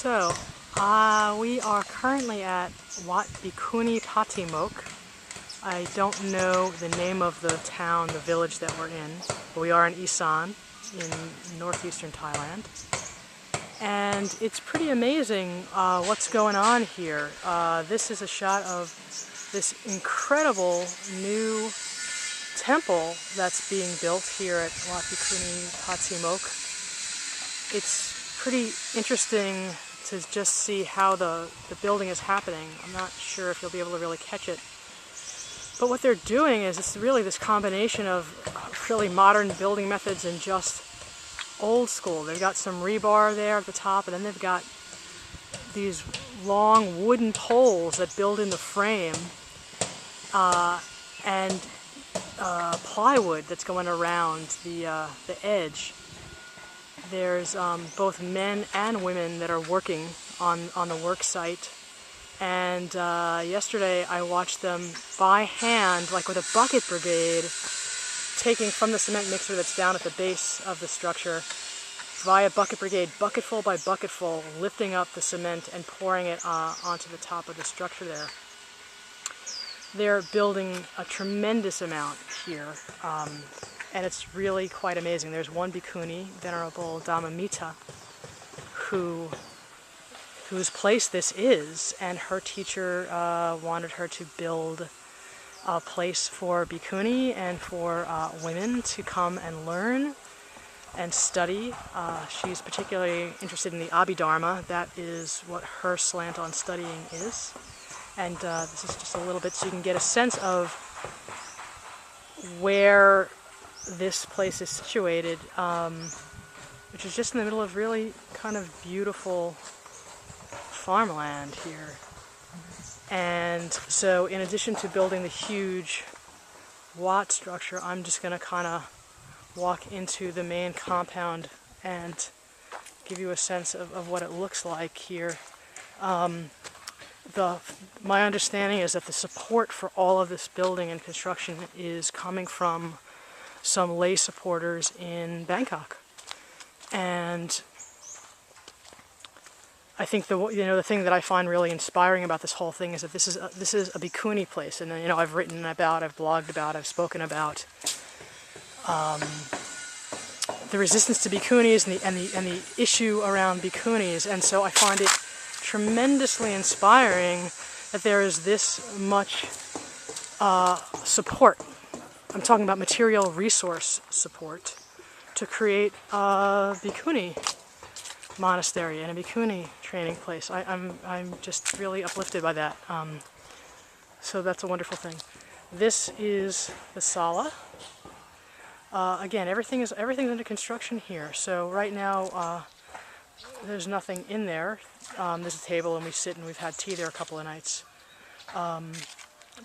So, we are currently at Wattra Bhikkhuni Patimokkha. I don't know the name of the town, the village that we're in, but we are in Isan, in northeastern Thailand. And it's pretty amazing what's going on here. This is a shot of this incredible new temple that's being built here at Wattra Bhikkhuni Patimokkha. It's pretty interesting to just see how the building is happening. I'm not sure if you'll be able to really catch it. But what they're doing is it's really this combination of really modern building methods and just old school. They've got some rebar there at the top, and then they've got these long wooden poles that build in the frame and plywood that's going around the edge. There's both men and women that are working on the work site. And yesterday I watched them by hand, like with a bucket brigade, taking from the cement mixer that's down at the base of the structure, via bucket brigade, bucketful by bucketful, lifting up the cement and pouring it onto the top of the structure there. They're building a tremendous amount here, and it's really quite amazing. There's one bhikkhuni, Venerable Dhammatipitaka, whose place this is, and her teacher wanted her to build a place for bhikkhuni and for women to come and learn and study. She's particularly interested in the Abhidharma. That is what her slant on studying is. And this is just a little bit so you can get a sense of where this place is situated, which is just in the middle of really kind of beautiful farmland here. And so in addition to building the huge Wat structure, I'm just going to kind of walk into the main compound and give you a sense of what it looks like here. My understanding is that the support for all of this building and construction is coming from some lay supporters in Bangkok. And I think the thing that I find really inspiring about this whole thing is that this is a bhikkhuni place, and I've written about, I've blogged about, I've spoken about the resistance to bhikkhunis and the issue around bhikkhunis, and so I find it tremendously inspiring that there is this much support. I'm talking about material resource support to create a bhikkhuni monastery and a bhikkhuni training place. I'm just really uplifted by that. So that's a wonderful thing. This is the sala. Again, everything's under construction here. So right now there's nothing in there. There's a table and we sit and we've had tea there a couple of nights.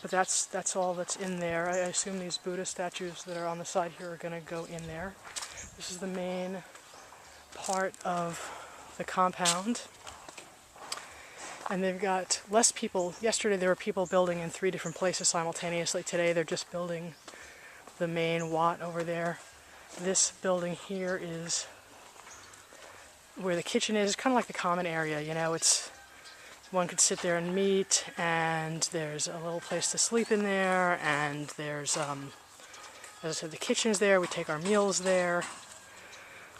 But that's all that's in there. I assume these Buddha statues that are on the side here are going to go in there. This is the main part of the compound. And they've got less people. Yesterday there were people building in 3 different places simultaneously. Today they're just building the main Wat over there. This building here is where the kitchen is. It's kind of like the common area, it's one could sit there and meet, and there's a little place to sleep in there, and there's as I said, the kitchen's there. We take our meals there.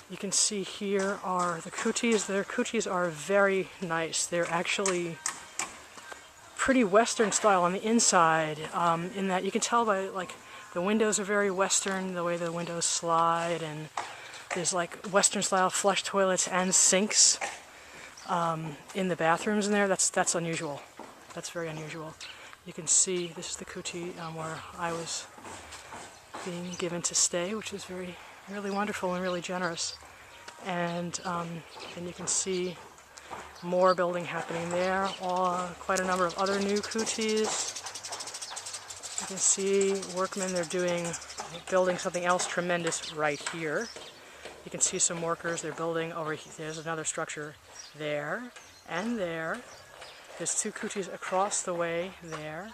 You can see here are the kutis. Their kutis are very nice. They're actually pretty Western style on the inside, in that you can tell by the windows are very Western, the way the windows slide, and there's Western style flush toilets and sinks in the bathrooms in there. That's unusual. That's very unusual. You can see this is the kuti where I was being given to stay, which is really wonderful and really generous. And you can see more building happening there. Quite a number of other new kutis. You can see workmen. They're building something else tremendous right here. You can see some workers. They're building over here. There's another structure there and there. There's 2 kutis across the way there.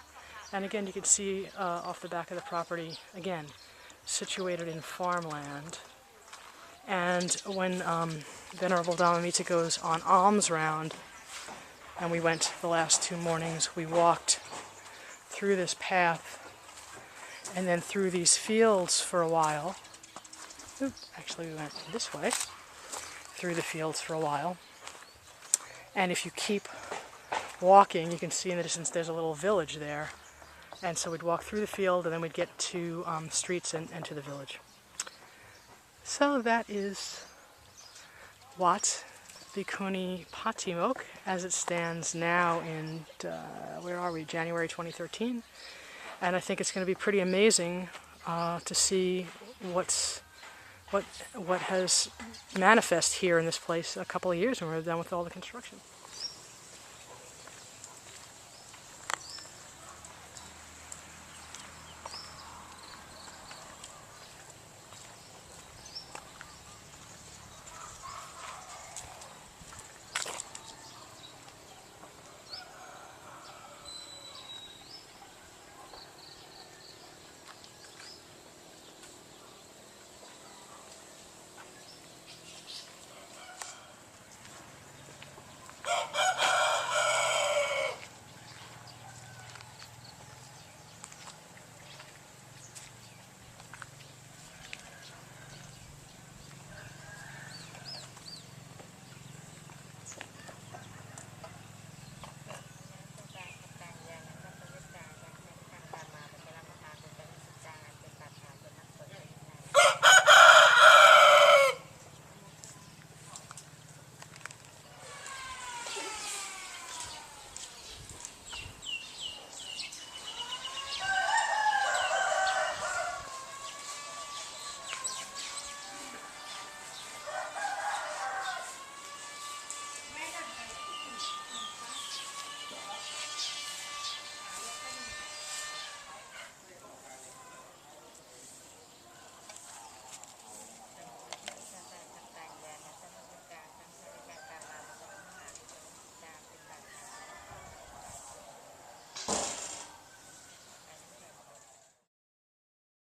And again, you can see off the back of the property, again, situated in farmland. And when Venerable Dhammatipitaka goes on Almsround, and we went the last 2 mornings, we walked through this path and then through these fields for a while. Actually, we went this way, through the fields for a while. And if you keep walking, you can see in the distance there's a little village there. And so we'd walk through the field, and then we'd get to streets and to the village. So that is Wattra Bhikkhuni Patimokkha as it stands now in, where are we, January 2013. And I think it's going to be pretty amazing to see what has manifest here in this place a couple of years when we're done with all the construction.